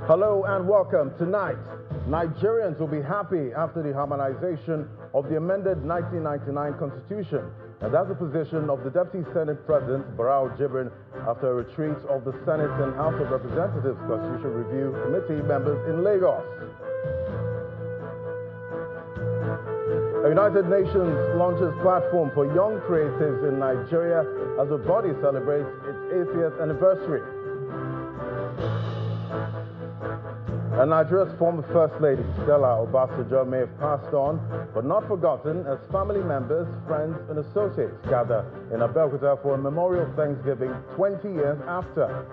Hello and welcome. Tonight, Nigerians will be happy after the harmonization of the amended 1999 Constitution. And that's the position of the Deputy Senate President, Bilateral after a retreat of the Senate and House of Representatives Constitution Review Committee members in Lagos. A United Nations launches platform for young creatives in Nigeria as the body celebrates its 80th anniversary. And Nigeria's former First Lady, Stella Obasanjo, may have passed on, but not forgotten, as family members, friends, and associates gather in Abeokuta for a memorial Thanksgiving 20 years after.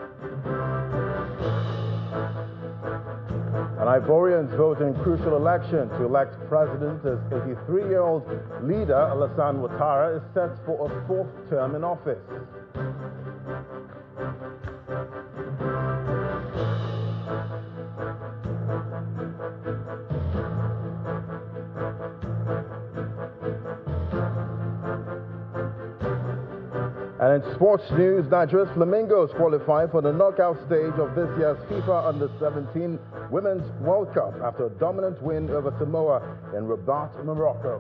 And Ivorians vote in crucial election to elect president as 83-year-old leader Alassane Ouattara is set for a fourth term in office. And in sports news, Nigeria's Flamingos qualify for the knockout stage of this year's FIFA Under-17 Women's World Cup after a dominant win over Samoa in Rabat, Morocco.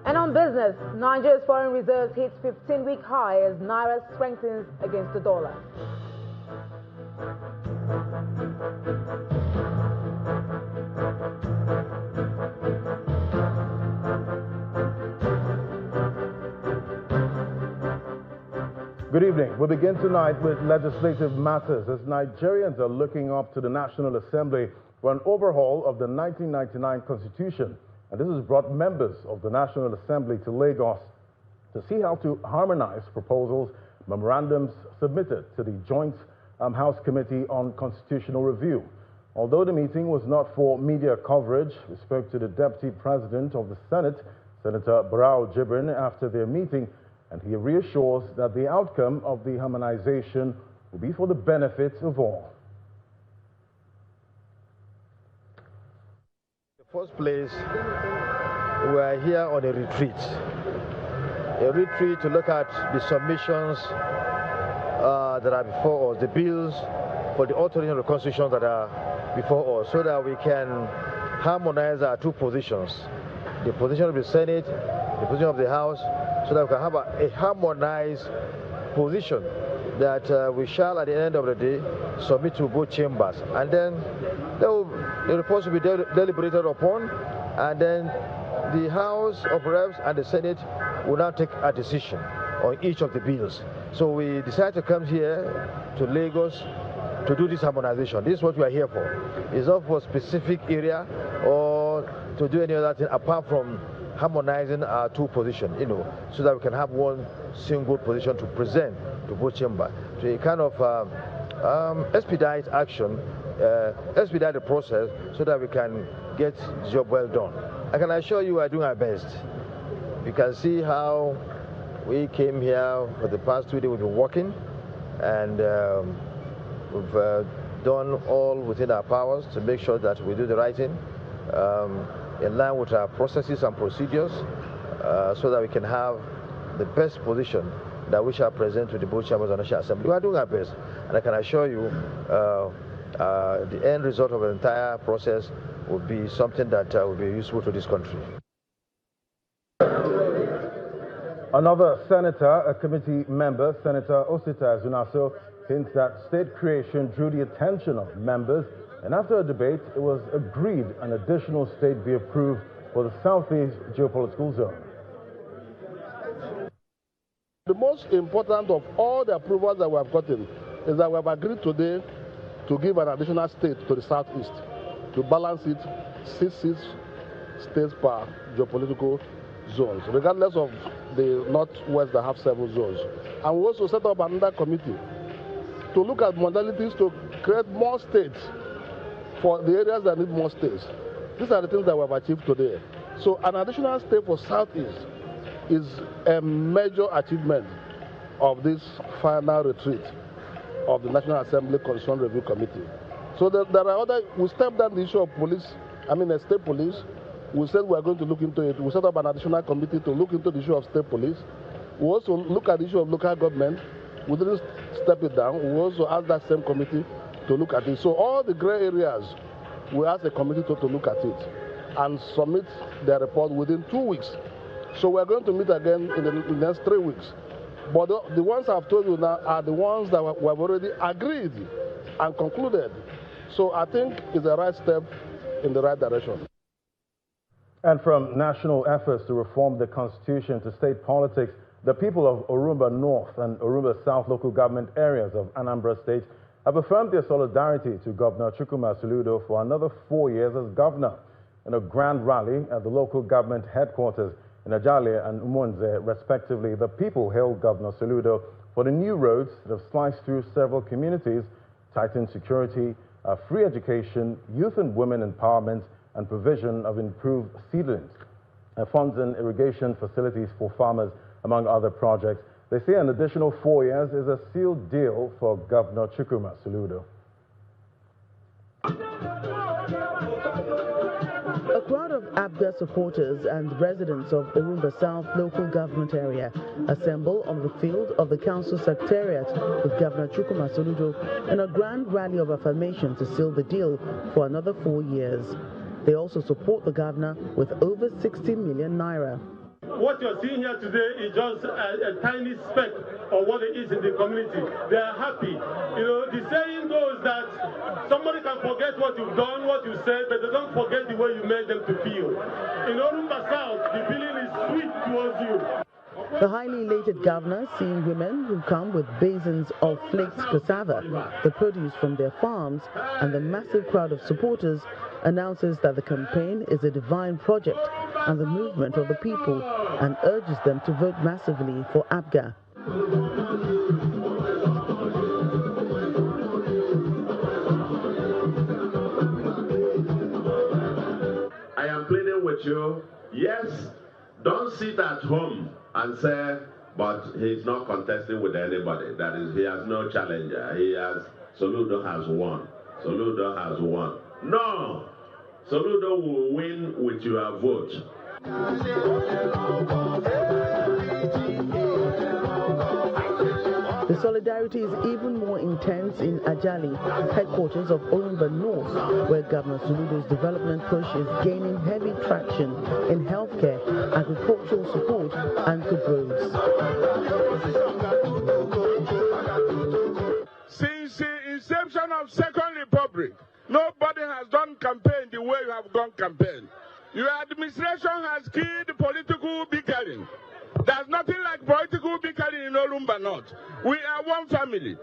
And on business, Nigeria's foreign reserves hit 15-week high as Naira strengthens against the dollar. Good evening. We begin tonight with legislative matters as Nigerians are looking up to the National Assembly for an overhaul of the 1999 Constitution. And this has brought members of the National Assembly to Lagos to see how to harmonize proposals, memorandums submitted to the Joint House Committee on Constitutional Review. Although the meeting was not for media coverage, we spoke to the Deputy President of the Senate, Senator Bilateral after their meeting, and he reassures that the outcome of the harmonization will be for the benefit of all. In the first place, we are here on a retreat to look at the submissions that are before us, the bills for the altering of the Constitution that are before us, so that we can harmonize our two positions, the position of the Senate, the position of the House, so that we can have a harmonized position that we shall, at the end of the day, submit to both chambers. And then the reports will be deliberated upon, and then the House of Reps and the Senate will now take a decision on each of the bills. So we decided to come here to Lagos to do this harmonization. This is what we are here for. It's not for a specific area or to do any other thing apart from harmonizing our two positions, so that we can have one single position to present to both chambers. So a kind of expedite action, expedite the process so that we can get the job well done. I can assure you we are doing our best. You can see how we came here for the past 2 days. We've been working, and we've done all within our powers to make sure that we do the right thing, in line with our processes and procedures, so that we can have the best position that we shall present to the both chambers of the National Assembly. We are doing our best, and I can assure you the end result of the entire process will be something that will be useful to this country. Another senator, a committee member, Senator Osita Zunaso, hints that state creation drew the attention of members, and after a debate, it was agreed an additional state be approved for the Southeast geopolitical zone. The most important of all the approvals that we have gotten is that we have agreed today to give an additional state to the Southeast, to balance it 6 states per geopolitical zones, regardless of the Northwest that have several zones. And we also set up another committee to look at modalities to create more states for the areas that need more states. These are the things that we have achieved today. So an additional state for Southeast is a major achievement of this final retreat of the National Assembly Constitutional Review Committee. So there are other, we stepped down the issue of police, state police. We said we are going to look into it. We set up an additional committee to look into the issue of state police. We also look at the issue of local government. We didn't step it down, we also ask that same committee to look at it. So all the gray areas, we ask the committee to look at it and submit their report within 2 weeks. So we're going to meet again in the next 3 weeks. But the ones I've told you now are the ones that we have already agreed and concluded. So I think it's the right step in the right direction. And from national efforts to reform the constitution to state politics, the people of Orumba North and Orumba South local government areas of Anambra State have affirmed their solidarity to Governor Chukwuma Soludo for another 4 years as governor. In a grand rally at the local government headquarters in Ajale and Umonze, respectively, the people hailed Governor Soludo for the new roads that have sliced through several communities, tightened security, free education, youth and women empowerment, and provision of improved seedlings, funds and irrigation facilities for farmers, among other projects. They say an additional 4 years is a sealed deal for Governor Chukwuma Soludo. A crowd of ABGA supporters and residents of Orumba South local government area assemble on the field of the council secretariat with Governor Chukwuma Soludo in a grand rally of affirmation to seal the deal for another 4 years. They also support the governor with over 60 million naira. What you're seeing here today is just a tiny speck of what it is in the community. They are happy. You know, the saying goes that somebody can forget what you've done, what you said, but they don't forget the way you made them to feel. In Orumba South, the feeling is sweet towards you. The highly elated governor, seeing women who come with basins of flaked cassava, the produce from their farms, and the massive crowd of supporters, announces that the campaign is a divine project and the movement of the people, and urges them to vote massively for ABGA. I am pleading with you, yes, don't sit at home and say, but he's not contesting with anybody. That is, he has no challenger. Soludo has won. Soludo has won. No! Soludo will win with your vote. The solidarity is even more intense in Ajali, headquarters of Orumba North, where Governor Soludo's development push is gaining heavy traction in healthcare, agricultural support, and good roads. Since the inception of Second Republic, nobody has done campaign the way you have done campaign. Your administration has killed political bickering. There's nothing like political bickering in Orumba North. We are one family.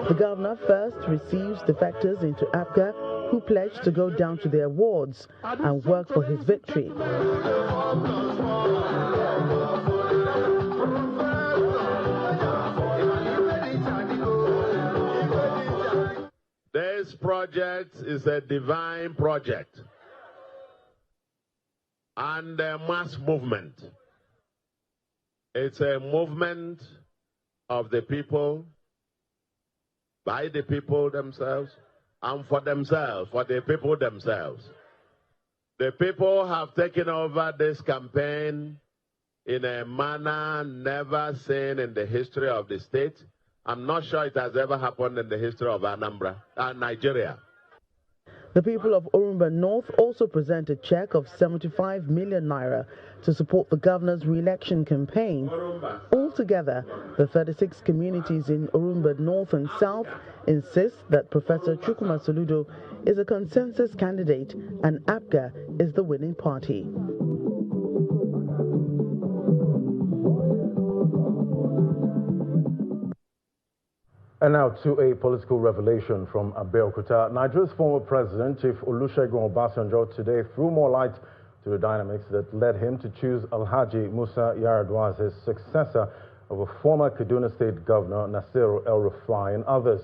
The governor first receives defectors into ABGA who pledge to go down to their wards and work for his victory. This project is a divine project and a mass movement. It's a movement of the people, by the people themselves, and for themselves, for the people themselves. The people have taken over this campaign in a manner never seen in the history of the state. I'm not sure it has ever happened in the history of Nigeria. The people of Orumba North also present a check of 75 million naira to support the governor's re-election campaign. Altogether, the 36 communities in Orumba North and South insist that Professor Chukwuma Soludo is a consensus candidate and ABGA is the winning party. And now to a political revelation from Abeokuta. Nigeria's former president, Chief Olusegun Obasanjo, today threw more light to the dynamics that led him to choose Alhaji Musa Yar'Adua as his successor over former Kaduna State Governor Nasir El-Rufai and others.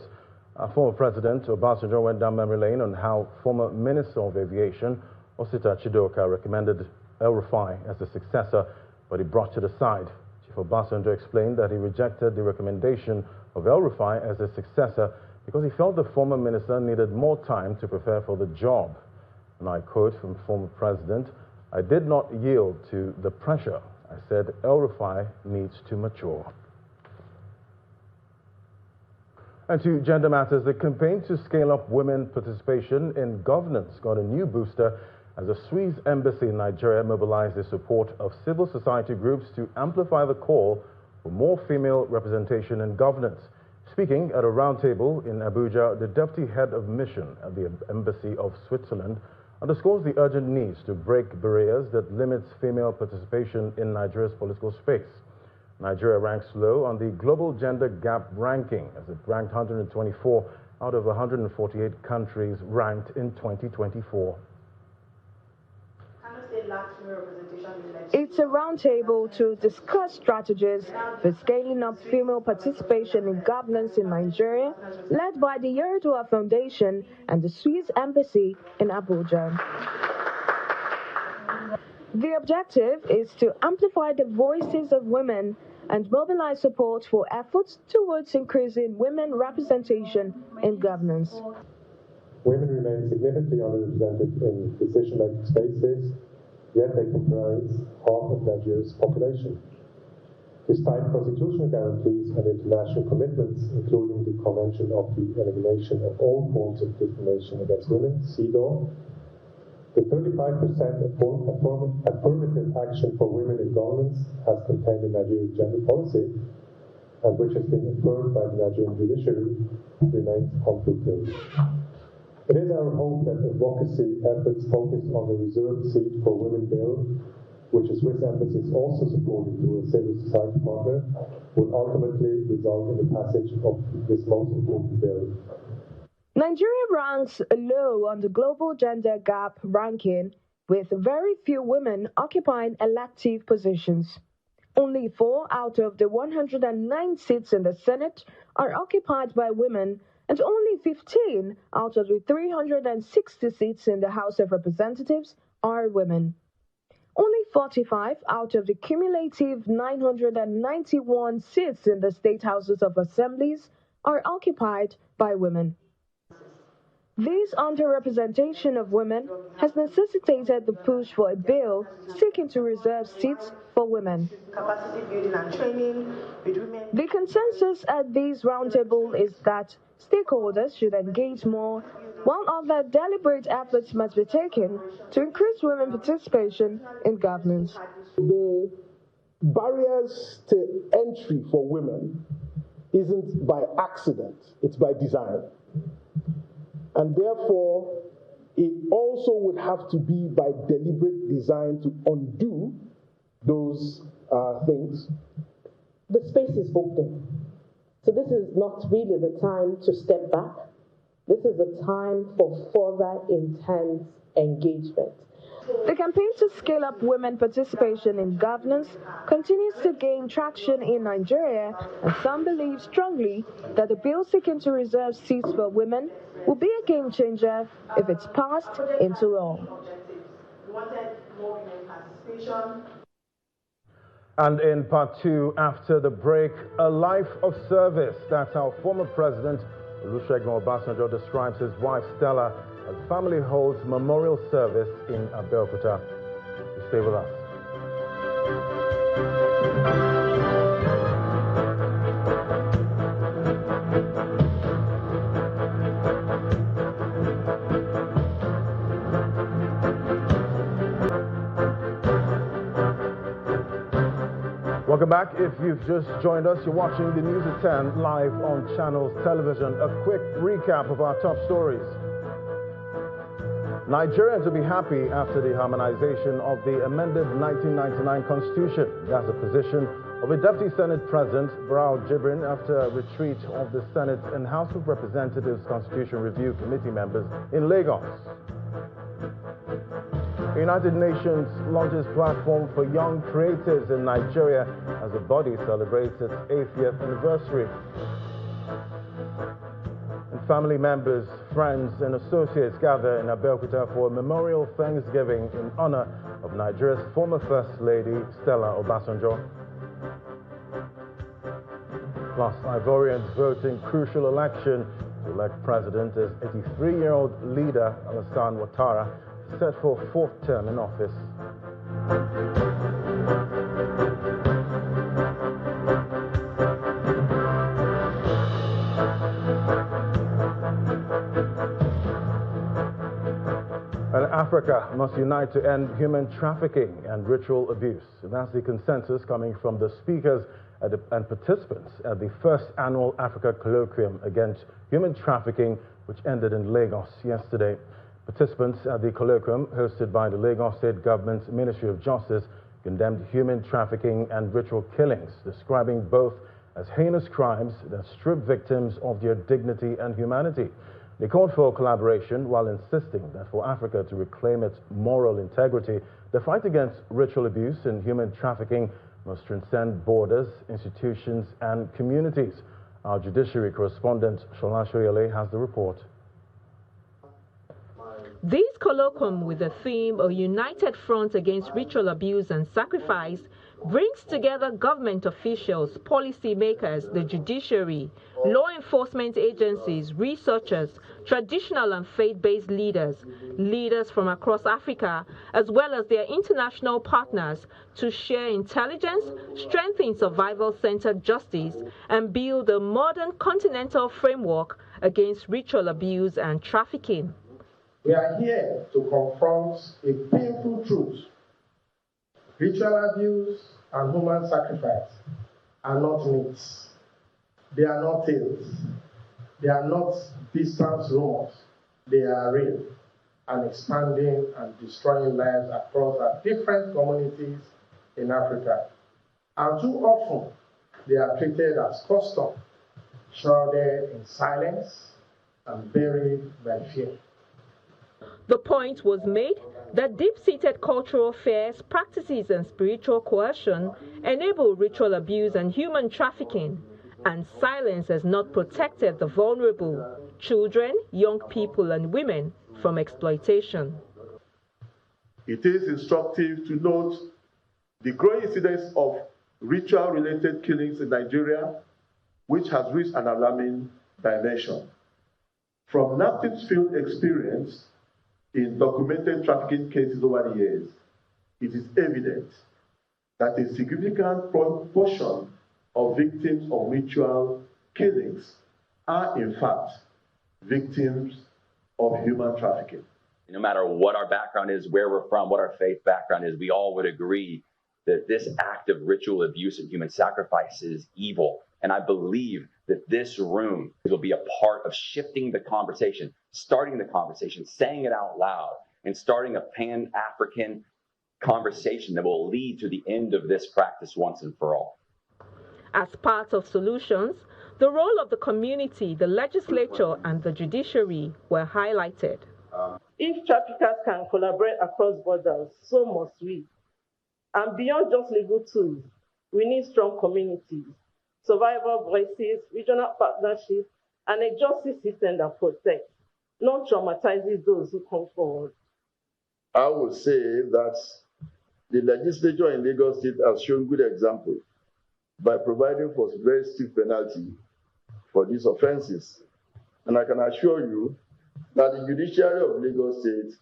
Former President Obasanjo went down memory lane on how former Minister of Aviation, Osita Chidoka, recommended El-Rufai as the successor, but he brought to the side. Chief Obasanjo explained that he rejected the recommendation of El-Rufai as his successor because he felt the former minister needed more time to prepare for the job. And I quote from former president, "I did not yield to the pressure. I said El-Rufai needs to mature." And to gender matters, the campaign to scale up women participation in governance got a new booster as the Swiss embassy in Nigeria mobilized the support of civil society groups to amplify the call for more female representation in governance. Speaking at a roundtable in Abuja, the deputy head of mission at the Embassy of Switzerland underscores the urgent needs to break barriers that limits female participation in Nigeria's political space. Nigeria ranks low on the Global Gender Gap ranking, as it ranked 124 out of 148 countries ranked in 2024. It's a roundtable to discuss strategies for scaling up female participation in governance in Nigeria, led by the Bilateral Foundation and the Swiss Embassy in Abuja. The objective is to amplify the voices of women and mobilize support for efforts towards increasing women representation in governance. Women remain significantly underrepresented in decision-making spaces, yet they comprise half of Nigeria's population. Despite constitutional guarantees and international commitments, including the Convention of the Elimination of All Forms of Discrimination Against Women, CEDAW, the 35% affirmative action for women in governance as contained in Nigeria's gender policy, and which has been affirmed by the Nigerian judiciary, remains unfulfilled. It is our hope that advocacy efforts focused on the reserved seat for women bill, which the Swiss Embassy is also supporting through a civil society partner, would ultimately result in the passage of this most important bill. Nigeria ranks low on the Global Gender Gap ranking, with very few women occupying elective positions. Only 4 out of the 109 seats in the Senate are occupied by women, and only 15 out of the 360 seats in the House of Representatives are women. Only 45 out of the cumulative 991 seats in the state houses of assemblies are occupied by women. This underrepresentation of women has necessitated the push for a bill seeking to reserve seats for women. The consensus at this roundtable is that stakeholders should engage more, while other deliberate efforts must be taken to increase women participation in governance. The barriers to entry for women isn't by accident, it's by design. And therefore, it also would have to be by deliberate design to undo those things. The space is open. So this is not really the time to step back. This is the time for further intense engagement. The campaign to scale up women participation in governance continues to gain traction in Nigeria, and some believe strongly that the bill seeking to reserve seats for women will be a game changer if it's passed into law. And in part 2, after the break, a life of service. That's how former President Olusegun Obasanjo describes his wife Stella as family holds memorial service in Abeokuta. Stay with us. Welcome back. If you've just joined us, you're watching the News at 10 live on Channels Television. A quick recap of our top stories. Nigerians will be happy after the harmonization of the amended 1999 Constitution. That's the position of a Deputy Senate President, Barau Jibrin, after a retreat of the Senate and House of Representatives Constitution Review Committee members in Lagos. The United Nations launches platform for young creatives in Nigeria as the body celebrates its 80th anniversary. And family members, friends, and associates gather in Abeokuta for a memorial Thanksgiving in honor of Nigeria's former First Lady, Stella Obasanjo. Plus, Ivorians vote in crucial election to elect president as 83-year-old leader Alassane Ouattara set for 4th term in office. Africa must unite to end human trafficking and ritual abuse. And that's the consensus coming from the speakers and participants at the first annual Africa Colloquium against human trafficking, which ended in Lagos yesterday. Participants at the colloquium, hosted by the Lagos State Government's Ministry of Justice, condemned human trafficking and ritual killings, describing both as heinous crimes that strip victims of their dignity and humanity. They called for collaboration while insisting that for Africa to reclaim its moral integrity, the fight against ritual abuse and human trafficking must transcend borders, institutions, and communities. Our judiciary correspondent, Stella has the report. This colloquium, with the theme A United Front Against Ritual Abuse and Sacrifice, brings together government officials, policymakers, the judiciary, law enforcement agencies, researchers, traditional and faith-based leaders, leaders from across Africa, as well as their international partners to share intelligence, strengthen survival-centered justice, and build a modern continental framework against ritual abuse and trafficking. We are here to confront a painful truth. Ritual abuse and human sacrifice are not myths. They are not tales. They are not distant rumors. They are real and expanding and destroying lives across our different communities in Africa. And too often, they are treated as custom, shrouded in silence and buried by fear. The point was made that deep-seated cultural fears, practices, and spiritual coercion enable ritual abuse and human trafficking, and silence has not protected the vulnerable, children, young people, and women from exploitation. It is instructive to note the growing incidence of ritual-related killings in Nigeria, which has reached an alarming dimension. From NAPTIP's field experience in documented trafficking cases over the years, it is evident that a significant proportion of victims of ritual killings are, in fact, victims of human trafficking. No matter what our background is, where we're from, what our faith background is, we all would agree that this act of ritual abuse and human sacrifice is evil. And I believe that this room will be a part of shifting the conversation, starting the conversation, saying it out loud, and starting a pan-African conversation that will lead to the end of this practice once and for all. As part of solutions, the role of the community, the legislature, and the judiciary were highlighted. If traffickers can collaborate across borders, so must we. And beyond just legal tools, we need strong communities, survivor voices, regional partnerships, and a justice system that protects, not traumatizes those who come forward. I would say that the legislature in Lagos State has shown good example by providing for very strict penalty for these offenses. And I can assure you that the judiciary of Lagos State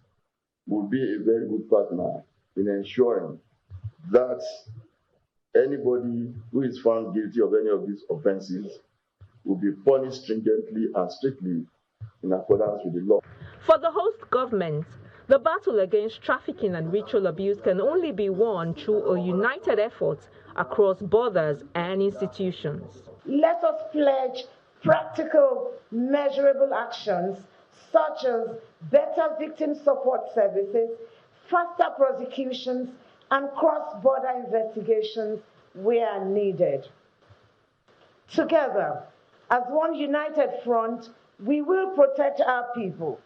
will be a very good partner in ensuring that anybody who is found guilty of any of these offenses will be punished stringently and strictly in accordance with the law. For the host government, the battle against trafficking and ritual abuse can only be won through a united effort across borders and institutions. Let us pledge practical, measurable actions such as better victim support services, faster prosecutions, and cross-border investigations where needed. Together, as one united front, we will protect our people,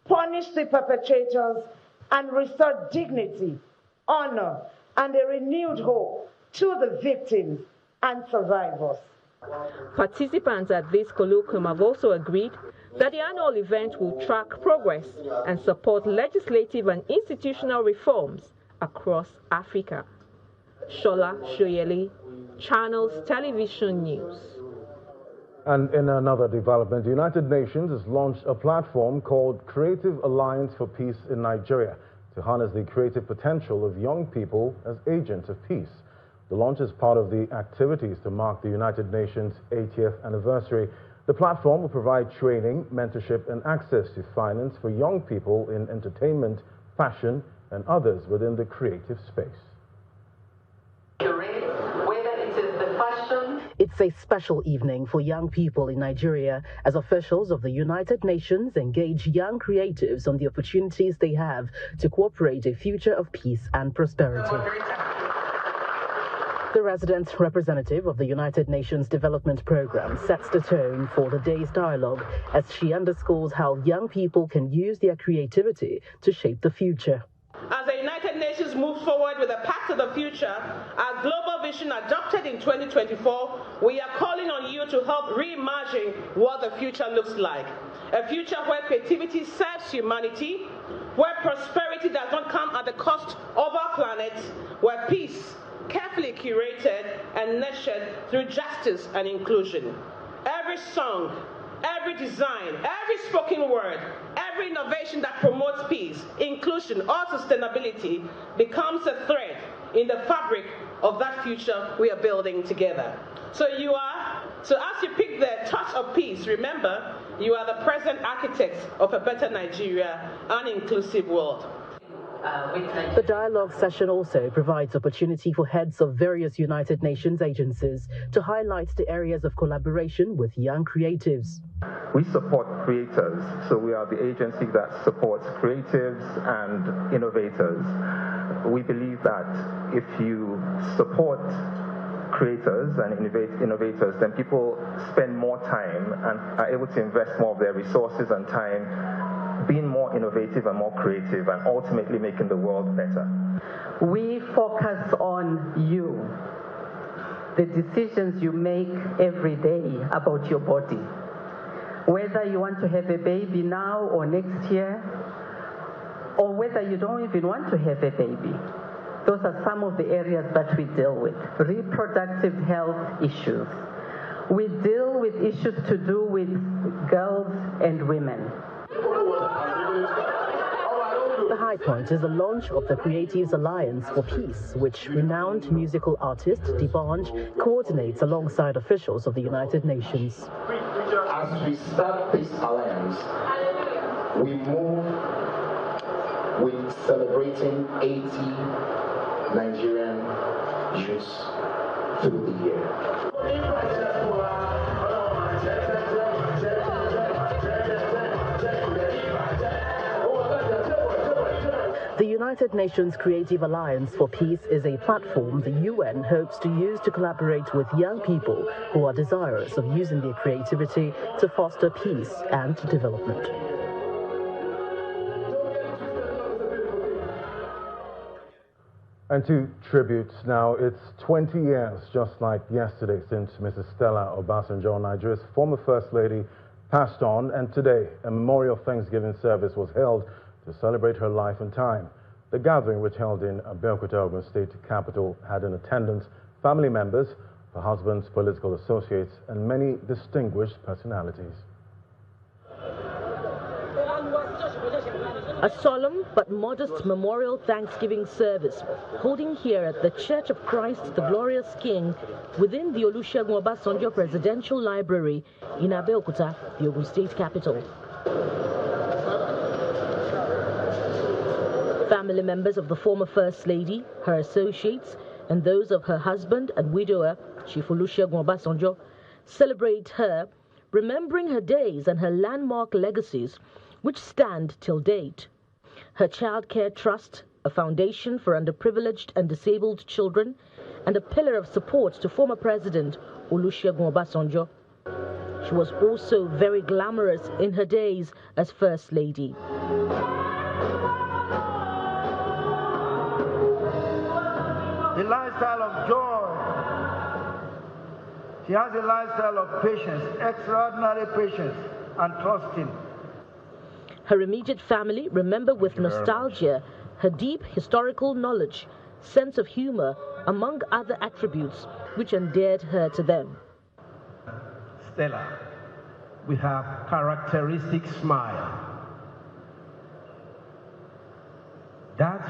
punish the perpetrators, and restore dignity, honor, and a renewed hope to the victims and survivors. Participants at this colloquium have also agreed that the annual event will track progress and support legislative and institutional reforms across Africa. Shola Shoyele, Channels Television News. And in another development, the United Nations has launched a platform called Creative Alliance for Peace in Nigeria to harness the creative potential of young people as agents of peace. The launch is part of the activities to mark the United Nations 80th anniversary. The platform will provide training, mentorship, and access to finance for young people in entertainment, fashion, and others within the creative space. It's a special evening for young people in Nigeria as officials of the United Nations engage young creatives on the opportunities they have to cooperate a future of peace and prosperity. The resident representative of the United Nations Development Programme sets the tone for the day's dialogue as she underscores how young people can use their creativity to shape the future. As the United Nations moves forward with a path to the future, our global vision adopted in 2024, we are calling on you to help reimagine what the future looks like. A future where creativity serves humanity, where prosperity does not come at the cost of our planet, where peace, carefully curated and nurtured through justice and inclusion. Every song, every design, every spoken word, every innovation that promotes peace, inclusion, or sustainability becomes a thread in the fabric of that future we are building together. So as you pick the touch of peace, remember, you are the present architects of a better Nigeria and inclusive world. The dialogue session also provides opportunity for heads of various United Nations agencies to highlight the areas of collaboration with young creatives. We support creators, so we are the agency that supports creatives and innovators. We believe that if you support creators and innovators, then people spend more time and are able to invest more of their resources and time being more innovative and more creative and ultimately making the world better. We focus on you, the decisions you make every day about your body. Whether you want to have a baby now or next year, or whether you don't even want to have a baby. Those are some of the areas that we deal with. Reproductive health issues. We deal with issues to do with girls and women. The high point is the launch of the Creatives Alliance for Peace, which renowned musical artist D'banj coordinates alongside officials of the United Nations. As we start this alliance, we move with celebrating 80 Nigerian youths through the year. The United Nations Creative Alliance for Peace is a platform the UN hopes to use to collaborate with young people who are desirous of using their creativity to foster peace and development. And to tributes now, it's 20 years, just like yesterday, since Mrs. Stella Obasanjo, Nigeria's former First Lady, passed on, and today a memorial Thanksgiving service was held to celebrate her life and time. The gathering, which held in Abeokuta, Ogun State capital, had in attendance family members, her husband's political associates, and many distinguished personalities. A solemn but modest memorial Thanksgiving service holding here at the Church of Christ the Glorious King within the Olusegun Obasanjo Presidential Library in Abeokuta, the Ogun State capital. Family members of the former First Lady, her associates, and those of her husband and widower, Chief Olusegun Obasanjo, celebrate her, remembering her days and her landmark legacies, which stand till date. Her Child Care Trust, a foundation for underprivileged and disabled children, and a pillar of support to former President Olusegun Obasanjo. She was also very glamorous in her days as First Lady. A lifestyle of joy. She has a lifestyle of patience, extraordinary patience and trusting. Her immediate family remember with nostalgia her deep historical knowledge, sense of humor, among other attributes which endeared her to them. Stella, with her characteristic smile. That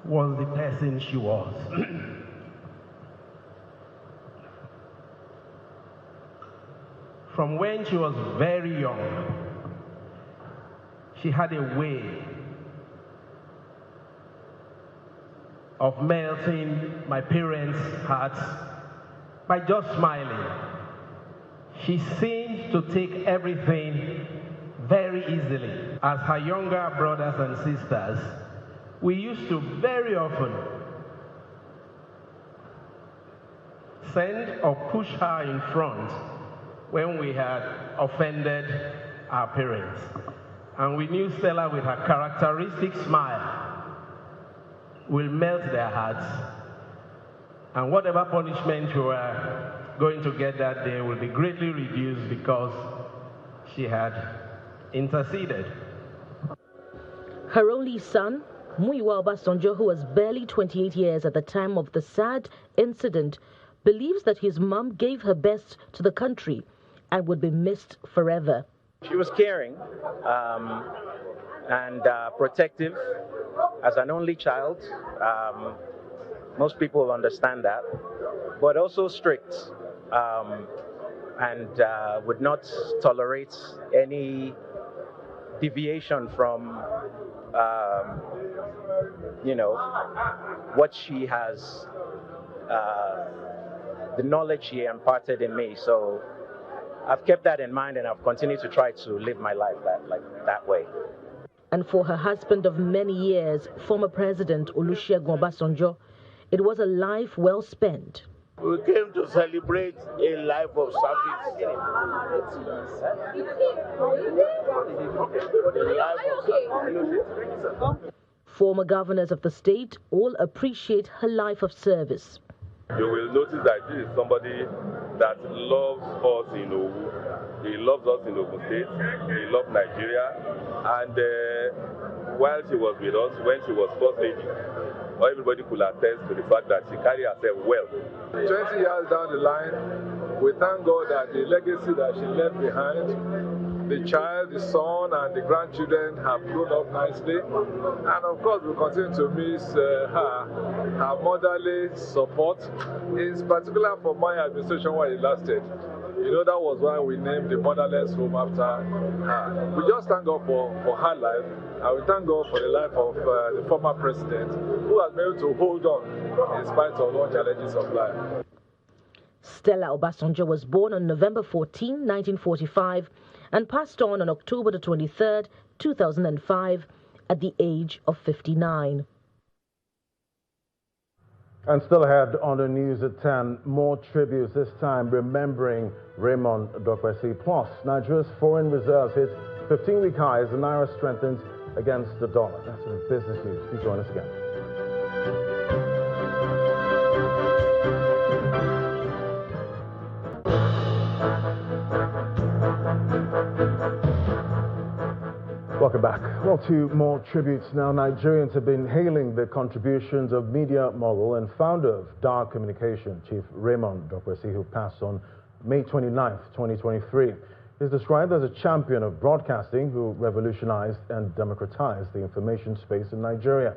was the person she was. From when she was very young, she had a way of melting my parents' hearts by just smiling. She seemed to take everything very easily. As her younger brothers and sisters, we used to very often send or push her in front when we had offended our parents. And we knew Stella, with her characteristic smile, will melt their hearts. And whatever punishment you were going to get that day will be greatly reduced because she had interceded. Her only son, Muyiwa Obasanjo, who was barely 28 years at the time of the sad incident, believes that his mom gave her best to the country and would be missed forever. She was caring and protective as an only child. Most people understand that, but also strict and would not tolerate any deviation from, what she has, the knowledge she imparted in me. So I've kept that in mind, and I've continued to try to live my life that way. And for her husband of many years, former President Olusegun Obasanjo, it was a life well spent. We came to celebrate a life of service. Former governors of the state all appreciate her life of service. You will notice that this is somebody that loves us in Owu. He loves us in Ogun State. He loves Nigeria. And while she was with us, when she was First Lady, everybody could attest to the fact that she carried herself well. 20 years down the line, we thank God that the legacy that she left behind, the child, the son, and the grandchildren have grown up nicely. And of course, we continue to miss her motherly support, in particular for my administration while it lasted. That was why we named the Motherless Home after her. We just thank God for her life, and we thank God for the life of the former president, who has been able to hold on in spite of all challenges of life. Stella Obasanjo was born on November 14, 1945, and passed on October 23, 2005, at the age of 59. And still ahead on the news at 10, more tributes, this time remembering Raymond Dokwesi. Plus, Nigeria's foreign reserves hit 15-week highs. The Naira strengthens against the dollar. That's the business news. Please join us again. Welcome back. Well, to more tributes now. Nigerians have been hailing the contributions of media mogul and founder of Dark Communication, Chief Raymond Dokwesi, who passed on May 29, 2023. He's described as a champion of broadcasting who revolutionized and democratized the information space in Nigeria.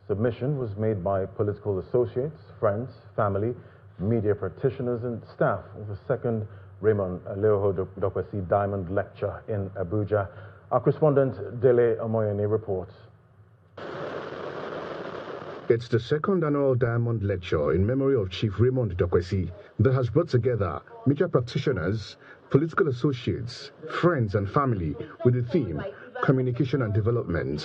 Submission was made by political associates, friends, family, media practitioners, and staff of the second Raymond Leoho Dokwesi Diamond Lecture in Abuja. Our correspondent Dele Omoyeni reports. It's the second annual Diamond Lecture in memory of Chief Raymond Dokwesi that has brought together media practitioners, political associates, friends and family with the theme Communication and Development.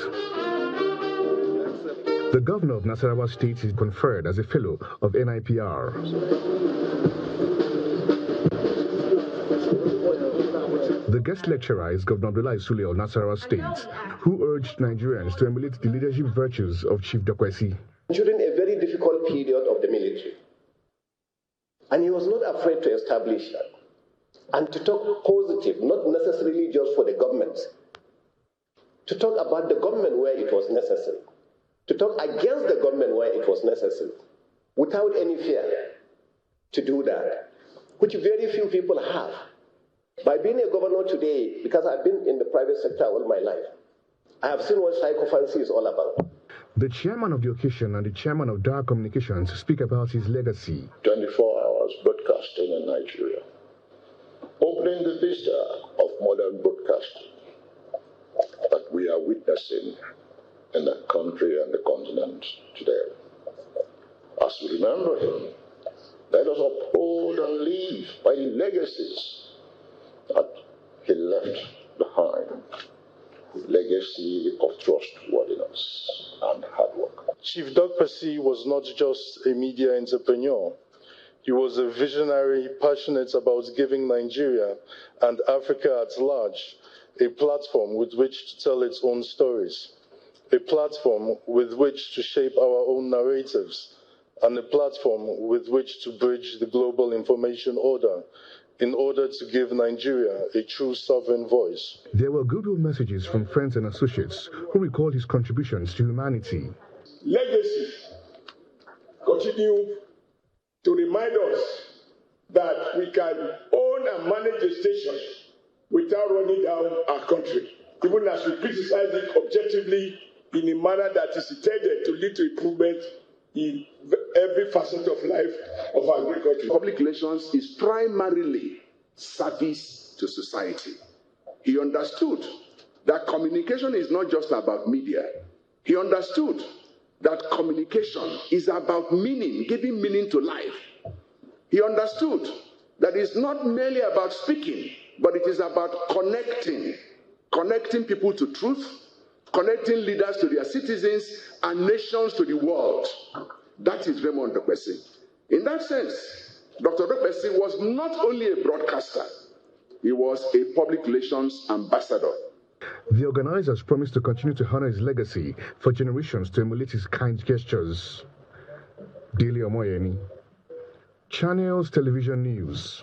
The governor of Nasarawa State is conferred as a fellow of NIPR. The guest lecturer is Governor Abdullahi Sule of Nasarawa State, who urged Nigerians to emulate the leadership virtues of Chief Dokwesi. During a very difficult period of the military, and he was not afraid to establish that, and to talk positive, not necessarily just for the government, to talk about the government where it was necessary, to talk against the government where it was necessary, without any fear to do that, which very few people have. By being a governor today, because I've been in the private sector all my life, I have seen what psychophancy is all about. The chairman of the occasion and the chairman of Dark Communications speak about his legacy. 24 hours broadcasting in Nigeria, opening the vista of modern broadcasting that we are witnessing in the country and the continent today. As we remember him, let us uphold and live by the legacies that he left behind. Legacy of trustworthiness and hard work. Chief Doug Percy was not just a media entrepreneur. He was a visionary passionate about giving Nigeria and Africa at large a platform with which to tell its own stories, a platform with which to shape our own narratives, and a platform with which to bridge the global information order in order to give Nigeria a true sovereign voice. There were goodwill messages from friends and associates who recalled his contributions to humanity. Legacy continue to remind us that we can own and manage a station without running down our country, even as we criticize it objectively in a manner that is intended to lead to improvement in every facet of life of our great country. Public relations is primarily service to society. He understood that communication is not just about media. He understood that communication is about meaning, giving meaning to life. He understood that it's not merely about speaking, but it is about connecting people to truth, connecting leaders to their citizens and nations to the world. That is Raymond Dokpesi. In that sense, Dr. Dokpesi was not only a broadcaster, he was a public relations ambassador. The organizers promised to continue to honor his legacy for generations to emulate his kind gestures. Daily Omoyeni, Channels Television News.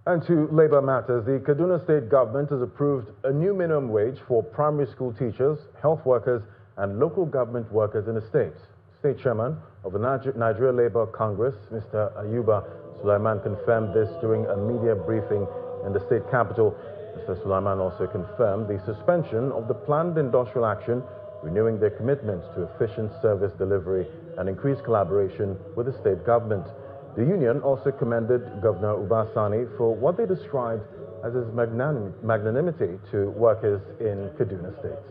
And to labor matters, the Kaduna State government has approved a new minimum wage for primary school teachers, health workers, and local government workers in the state. State chairman of the Nigeria Labour Congress, Mr. Ayuba Sulaiman, confirmed this during a media briefing in the state capital. Mr. Sulaiman also confirmed the suspension of the planned industrial action, renewing their commitment to efficient service delivery and increased collaboration with the state government. The union also commended Governor Obasanjo for what they described as his magnanimity to workers in Kaduna State.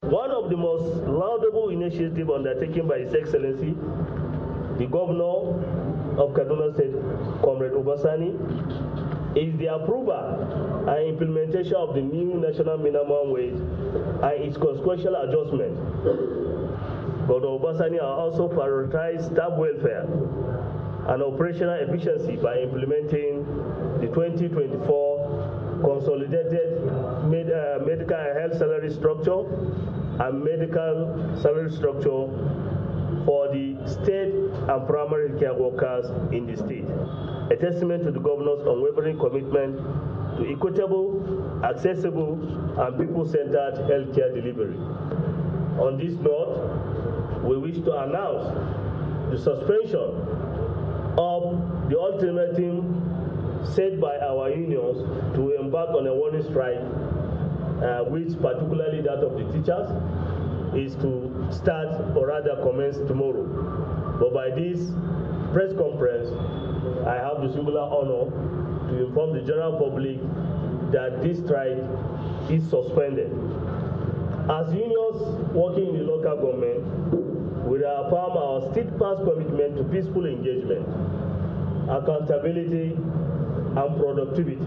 One of the most laudable initiatives undertaken by His Excellency, the Governor of Kaduna State, Comrade Obasanjo, is the approval and implementation of the new national minimum wage and its consequential adjustment. Governor Obasanjo also prioritized staff welfare and operational efficiency by implementing the 2024 consolidated medical and health salary structure and medical salary structure for the state and primary care workers in the state. A testament to the governor's unwavering commitment to equitable, accessible, and people-centered healthcare delivery. On this note, we wish to announce the suspension of the ultimatum set by our unions to embark on a warning strike, which particularly that of the teachers, is to start or rather commence tomorrow. But by this press conference, I have the singular honor to inform the general public that this strike is suspended. As unions working in the local government, we reaffirm our steadfast commitment to peaceful engagement, accountability, and productivity.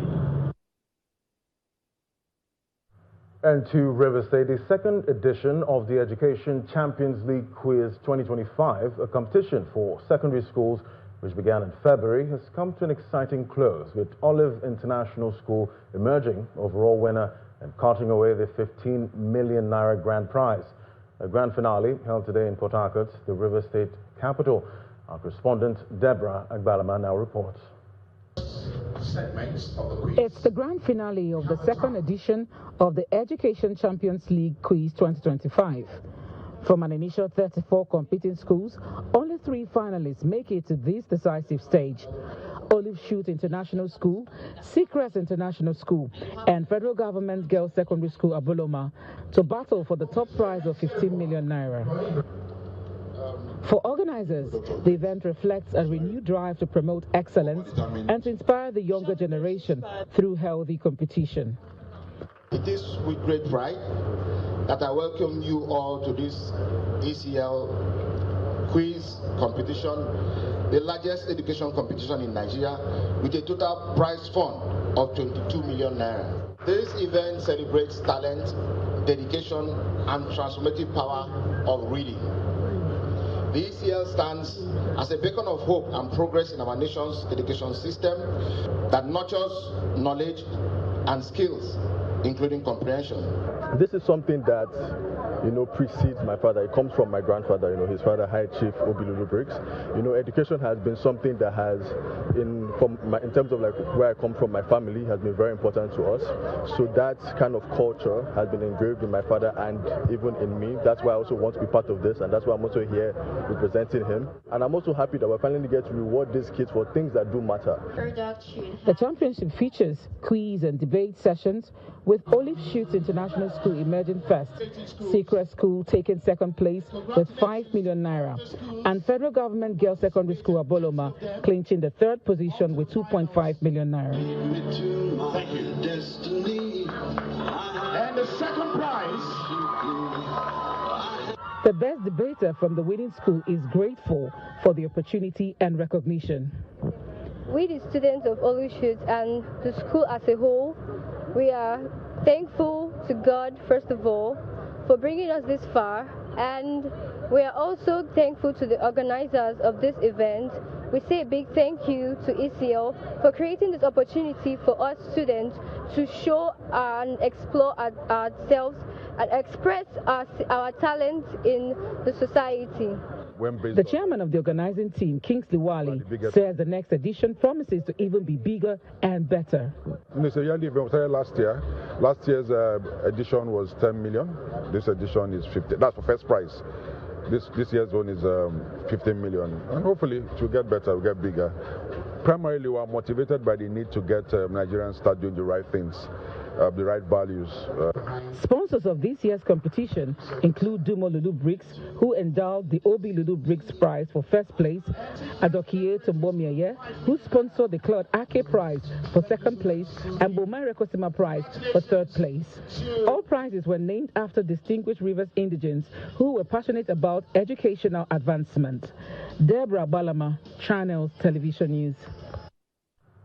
And to River State, the second edition of the Education Champions League Quiz 2025, a competition for secondary schools which began in February, has come to an exciting close, with Olive International School emerging overall winner and carting away the 15 million naira grand prize. A grand finale held today in Port Harcourt, the River State capital. Our correspondent Deborah Agbalama now reports. It's the grand finale of the second edition of the Education Champions League Quiz 2025. From an initial 34 competing schools, only 3 finalists make it to this decisive stage. Olive Shoot International School, Seacrest International School, and Federal Government Girls Secondary School Aboloma to battle for the top prize of 15 million naira. For organizers, the event reflects a renewed drive to promote excellence and to inspire the younger generation through healthy competition. It is with great pride that I welcome you all to this ECL quiz competition, the largest education competition in Nigeria, with a total prize fund of 22 million naira. This event celebrates talent, dedication, and transformative power of reading. The ECL stands as a beacon of hope and progress in our nation's education system that nurtures knowledge and skills, including comprehension. This is something that, precedes my father. It comes from my grandfather, his father, High Chief Obilulu Briggs. Education has been something that has, in terms of like where I come from, my family, has been very important to us. So that kind of culture has been engraved in my father and even in me. That's why I also want to be part of this, and that's why I'm also here representing him. And I'm also happy that we're finally get to reward these kids for things that do matter. The championship features quiz and debate sessions, with Olive Shoots International School emerging first, Secret School taking second place with 5 million naira, and Federal Government Girls Secondary School Aboloma clinching the third position with 2.5 million naira. Thank you. And the second prize. The best debater from the winning school is grateful for the opportunity and recognition. We, the students of Olive Shoots and the school as a whole, we are thankful to God, first of all, for bringing us this far, and we are also thankful to the organizers of this event. We say a big thank you to ECL for creating this opportunity for us students to show and explore ourselves and express our talents in the society. The chairman of the organizing team, Kingsley Wali, says the next edition promises to even be bigger and better. Last year. Last year's edition was 10 million. This edition is 50. That's for first prize. This year's one is 15 million. And hopefully it will get better, will get bigger. Primarily, we are motivated by the need to get Nigerians start doing the right things. The right values. Sponsors of this year's competition include Dumo Lulu Briggs, who endowed the Obi Lulu Briggs Prize for first place, Adokie Tombomieye, who sponsored the Claude Ake Prize for second place, and Bomai Rekosima Prize for third place. All prizes were named after distinguished Rivers indigents who were passionate about educational advancement. Deborah Balama, Channels Television News.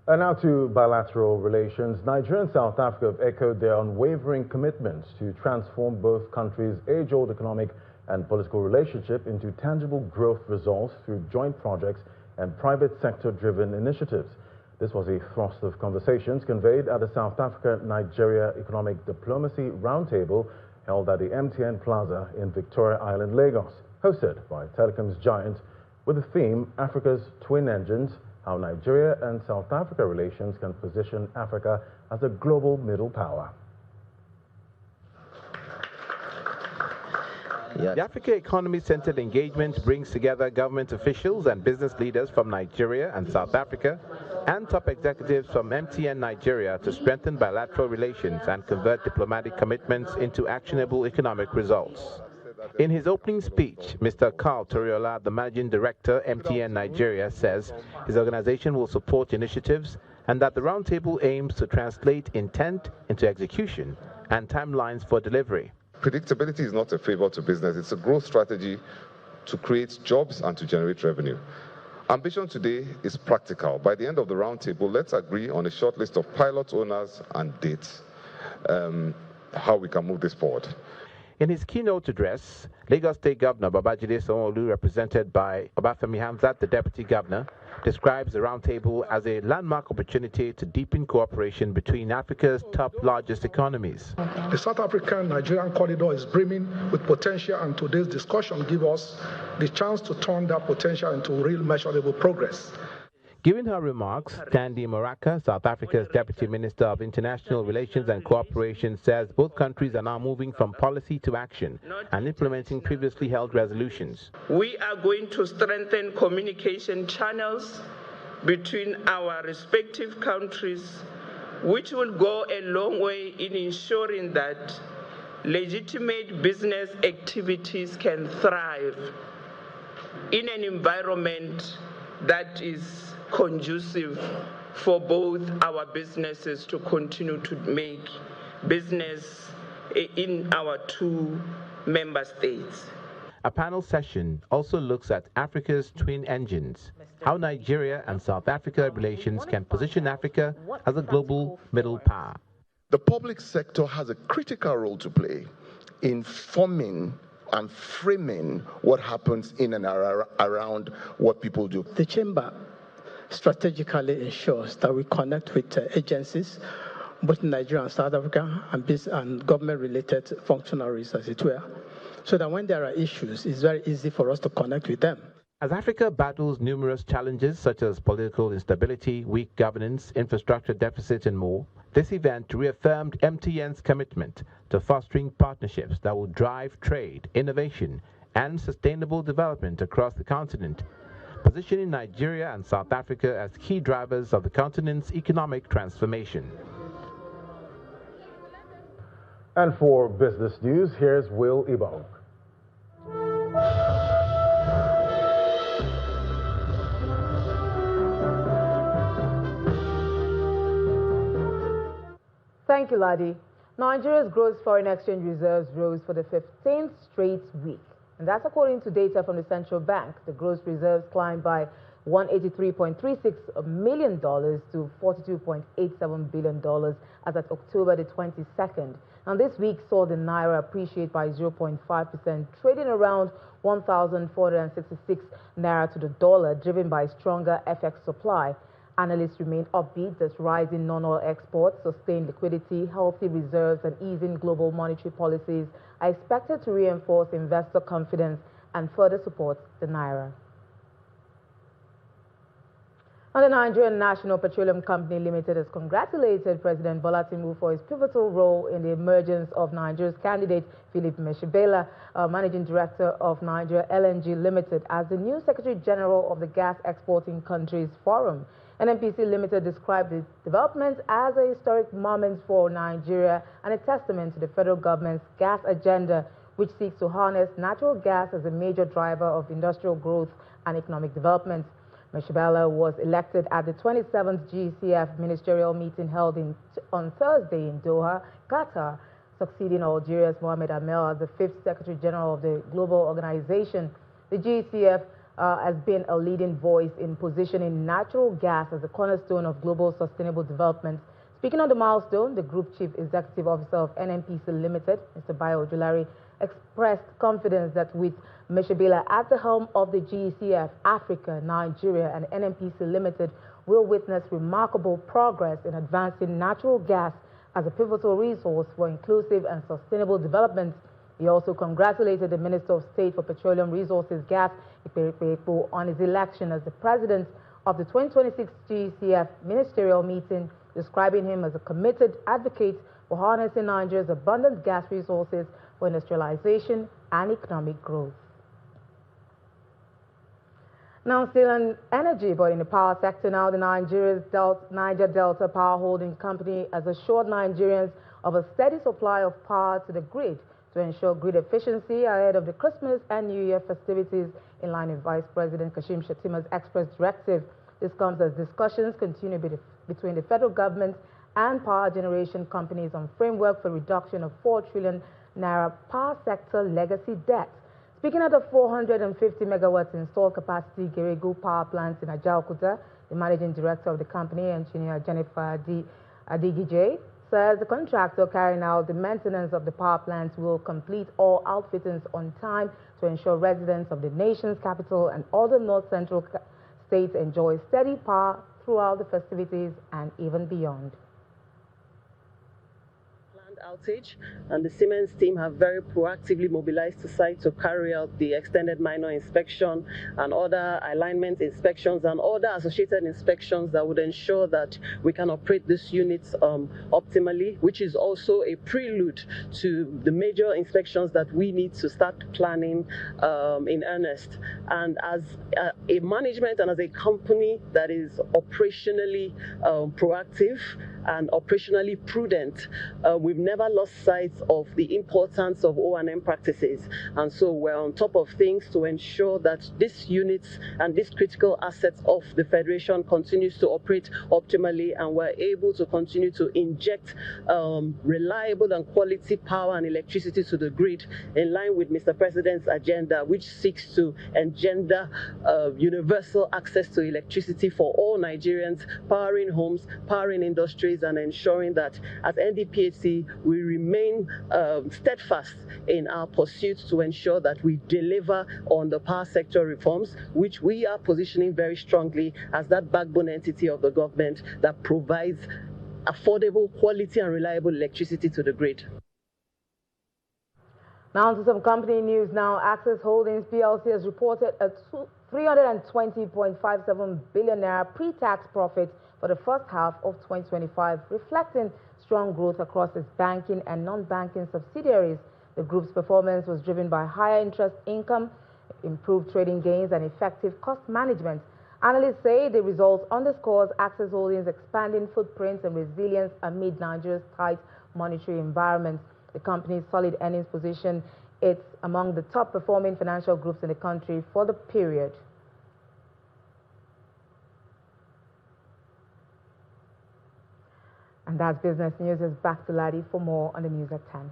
And now to bilateral relations. Nigeria and South Africa have echoed their unwavering commitments to transform both countries' age-old economic and political relationship into tangible growth results through joint projects and private sector-driven initiatives. This was a thrust of conversations conveyed at the South Africa-Nigeria Economic Diplomacy Roundtable held at the MTN Plaza in Victoria Island, Lagos, hosted by telecoms giant, with the theme Africa's Twin Engines, how Nigeria and South Africa relations can position Africa as a global middle power. The Africa Economy-Centered Engagement brings together government officials and business leaders from Nigeria and South Africa and top executives from MTN Nigeria to strengthen bilateral relations and convert diplomatic commitments into actionable economic results. In his opening speech, Mr. Carl Toriola, the Managing Director, MTN Nigeria, says his organization will support initiatives and that the roundtable aims to translate intent into execution and timelines for delivery. Predictability is not a favor to business. It's a growth strategy to create jobs and to generate revenue. Ambition today is practical. By the end of the roundtable, let's agree on a short list of pilot owners and dates, how we can move this forward. In his keynote address, Lagos State Governor Babajide Sanwo-Olu, represented by Obafemi Hamzat, the Deputy Governor, describes the roundtable as a landmark opportunity to deepen cooperation between Africa's top largest economies. The South African-Nigerian corridor is brimming with potential, and today's discussion gives us the chance to turn that potential into real measurable progress. Giving her remarks, Thandi Moraka, South Africa's Deputy Minister of International Relations and Cooperation, says both countries are now moving from policy to action and implementing previously held resolutions. We are going to strengthen communication channels between our respective countries, which will go a long way in ensuring that legitimate business activities can thrive in an environment that is conducive for both our businesses to continue to make business in our two member states. A panel session also looks at Africa's twin engines, how Nigeria and South Africa relations can position Africa as a global middle power. The public sector has a critical role to play in forming and framing what happens in and around what people do. The Chamber strategically ensures that we connect with agencies, both in Nigeria and South Africa, and government-related functionaries, as it were, so that when there are issues, it's very easy for us to connect with them. As Africa battles numerous challenges such as political instability, weak governance, infrastructure deficit, and more, this event reaffirmed MTN's commitment to fostering partnerships that will drive trade, innovation, and sustainable development across the continent, positioning Nigeria and South Africa as key drivers of the continent's economic transformation. And for business news, here's Will Ibong. Thank you, Ladi. Nigeria's gross foreign exchange reserves rose for the 15th straight week. And that's according to data from the central bank. The gross reserves climbed by $183.36 million to $42.87 billion as at October the 22nd. And this week saw the Naira appreciate by 0.5%, trading around 1,466 Naira to the dollar, driven by stronger FX supply. Analysts remain upbeat as rising non-oil exports, sustained liquidity, healthy reserves, and easing global monetary policies are expected to reinforce investor confidence and further support the Naira. And the Nigerian National Petroleum Company Limited has congratulated President Bola Tinubu for his pivotal role in the emergence of Nigeria's candidate, Philip Meshibela, Managing Director of Nigeria LNG Limited, as the new Secretary General of the Gas Exporting Countries Forum. NNPC Limited described the development as a historic moment for Nigeria and a testament to the federal government's gas agenda, which seeks to harness natural gas as a major driver of industrial growth and economic development. Meshibela was elected at the 27th GCF ministerial meeting held on Thursday in Doha, Qatar, succeeding Algeria's Mohamed Amel as the 5th Secretary General of the global organization. The GCF has been a leading voice in positioning natural gas as a cornerstone of global sustainable development. Speaking on the milestone, the Group Chief Executive Officer of NNPC Limited, Mr. Bayo Ojulari, expressed confidence that with Meshibela at the helm of the GCF, Africa, Nigeria, and NNPC Limited will witness remarkable progress in advancing natural gas as a pivotal resource for inclusive and sustainable development. He also congratulated the Minister of State for Petroleum Resources, Gas, Ikperekpe, on his election as the president of the 2026 GCF ministerial meeting, describing him as a committed advocate for harnessing Nigeria's abundant gas resources for industrialization and economic growth. Now, still on energy, but in the power sector now, the Niger Delta Power Holding Company has assured Nigerians of a steady supply of power to the grid to ensure grid efficiency ahead of the Christmas and New Year festivities, in line with Vice President Kashim Shettima's express directive. This comes as discussions continue between the federal government and power generation companies on framework for reduction of 4 trillion naira power sector legacy debt. Speaking at the 450 megawatts installed capacity Geregu power plant in Ajaokuta, the managing director of the company, Engineer Jennifer Adigije, says the contractor carrying out the maintenance of the power plant will complete all outfittings on time to ensure residents of the nation's capital and other north-central states enjoy steady power throughout the festivities and even beyond. Outage, and the Siemens team have very proactively mobilized to site to carry out the extended minor inspection and other alignment inspections and other associated inspections that would ensure that we can operate these units optimally, which is also a prelude to the major inspections that we need to start planning in earnest. And as a management and as a company that is operationally proactive and operationally prudent. We've never lost sight of the importance of O&M practices, and so we're on top of things to ensure that these units and these critical assets of the Federation continues to operate optimally, and we're able to continue to inject reliable and quality power and electricity to the grid in line with Mr. President's agenda, which seeks to engender universal access to electricity for all Nigerians, powering homes, powering industries, and ensuring that as NDPHC we remain steadfast in our pursuit to ensure that we deliver on the power sector reforms, which we are positioning very strongly as that backbone entity of the government that provides affordable, quality, and reliable electricity to the grid. Now to some company news now. Access Holdings PLC has reported a 320.57 billion naira pre-tax profit for the first half of 2025, reflecting strong growth across its banking and non-banking subsidiaries. The group's performance was driven by higher interest income, improved trading gains, and effective cost management. Analysts say the result underscores Access Holdings' expanding footprints and resilience amid Nigeria's tight monetary environment. The company's solid earnings position, it's among the top performing financial groups in the country for the period. And that's business news. Is back to Ladi for more on the news at 10.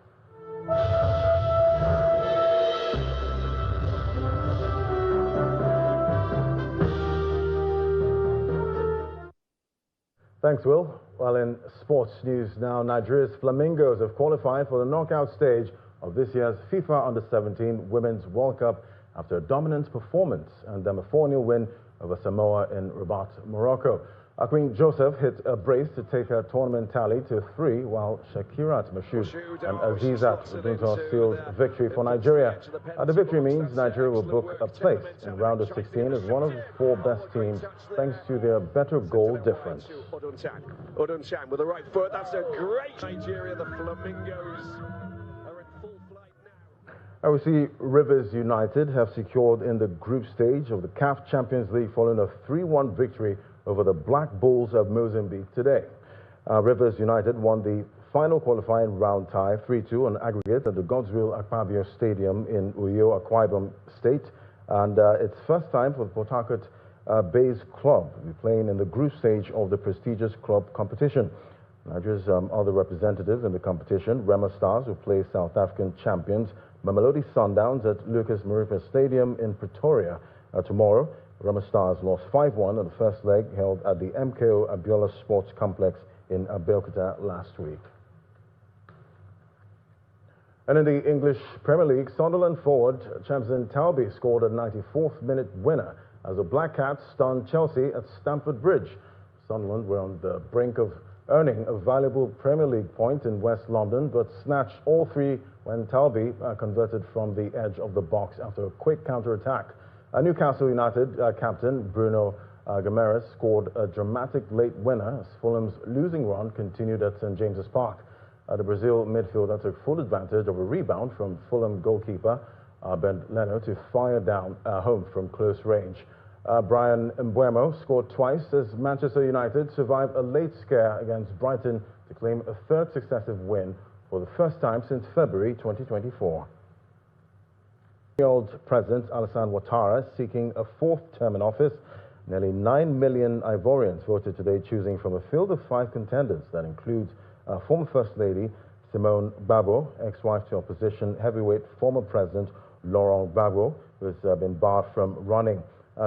Thanks, Will. Well, in sports news now, Nigeria's Flamingos have qualified for the knockout stage of this year's FIFA Under-17 Women's World Cup after a dominant performance and them a 4-0 win over Samoa in Rabat, Morocco. Queen Joseph hit a brace to take her tournament tally to 3, while Shakirat Mashoud and Azizat Bintou sealed victory for Nigeria. The victory means Nigeria will book a place in round of 16 as one of the 4 best teams thanks to their better goal difference. Odunsan with the right foot, that's a great Nigeria, the Flamingos are in full flight now. We see Rivers United have secured in the group stage of the CAF Champions League following a 3-1 victory over the Black Bulls of Mozambique today. Rivers United won the final qualifying round tie 3-2 on aggregate at the Godswill Akpabio Stadium in Uyo, Akwa Ibom State, and it's first time for the Port Harcourt Bays Club to be playing in the group stage of the prestigious club competition. Nigeria's other representatives in the competition, Rema Stars, who play South African champions Mamelodi Sundowns at Lucas Murife Stadium in Pretoria tomorrow. Rema Stars lost 5-1 on the first leg held at the MKO Abiola Sports Complex in Abeokuta last week. And in the English Premier League, Sunderland forward Champion Talby scored a 94th minute winner as the Black Cats stunned Chelsea at Stamford Bridge. Sunderland were on the brink of earning a valuable Premier League point in West London, but snatched all 3 when Talby converted from the edge of the box after a quick counter-attack. Newcastle United captain Bruno Guimaraes scored a dramatic late winner as Fulham's losing run continued at St James's Park. The Brazil midfielder took full advantage of a rebound from Fulham goalkeeper Ben Leno to fire down home from close range. Brian Mbeumo scored twice as Manchester United survived a late scare against Brighton to claim a 3rd successive win for the first time since February 2024. Old President Alassane Ouattara seeking a 4th term in office. Nearly 9 million Ivorians voted today, choosing from a field of 5 contenders that includes former First Lady Simone Gbagbo, ex-wife to opposition heavyweight former President Laurent Gbagbo, who has been barred from running.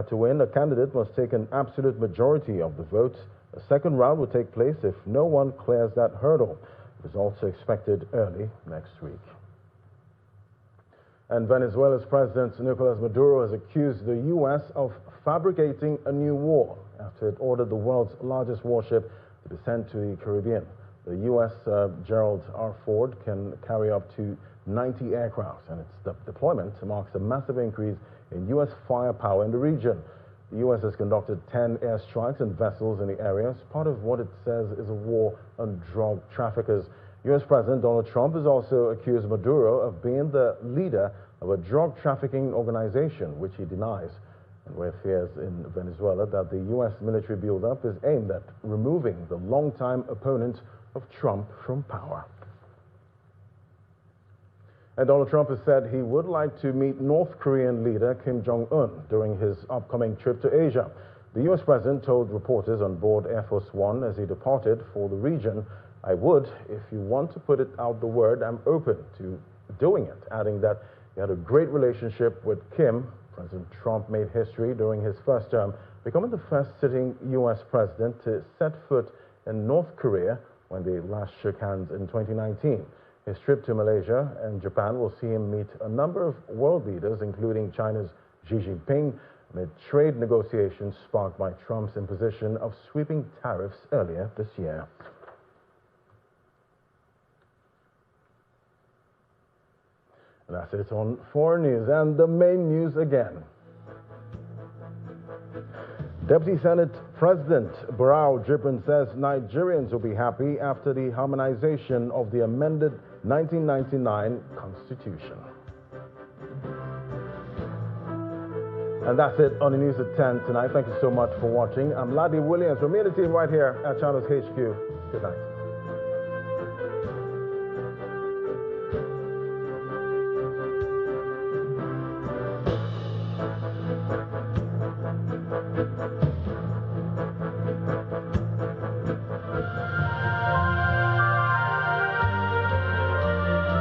To win, a candidate must take an absolute majority of the votes. A second round will take place if no one clears that hurdle. It is also expected early next week. And Venezuela's President Nicolas Maduro has accused the U.S. of fabricating a new war after it ordered the world's largest warship to descend to the Caribbean. The U.S. Gerald R. Ford can carry up to 90 aircraft, and its deployment marks a massive increase in U.S. firepower in the region. The U.S. has conducted 10 airstrikes and vessels in the area as part of what it says is a war on drug traffickers. U.S. President Donald Trump has also accused Maduro of being the leader of a drug trafficking organization, which he denies. Where fears in Venezuela that the U.S. military buildup is aimed at removing the longtime opponent of Trump from power. And Donald Trump has said he would like to meet North Korean leader Kim Jong-un during his upcoming trip to Asia. The U.S. president told reporters on board Air Force One as he departed for the region, "I would, if you want to put it out the word, I'm open to doing it," adding that he had a great relationship with Kim. President Trump made history during his first term, becoming the first sitting U.S. president to set foot in North Korea when they last shook hands in 2019. His trip to Malaysia and Japan will see him meet a number of world leaders, including China's Xi Jinping, amid trade negotiations sparked by Trump's imposition of sweeping tariffs earlier this year. And that's it on foreign news. And the main news again. Deputy Senate President Barrow Jibrin says Nigerians will be happy after the harmonization of the amended 1999 Constitution. And that's it on the news at 10 tonight. Thank you so much for watching. I'm Ladi Williams from the team right here at Channels HQ. Good night.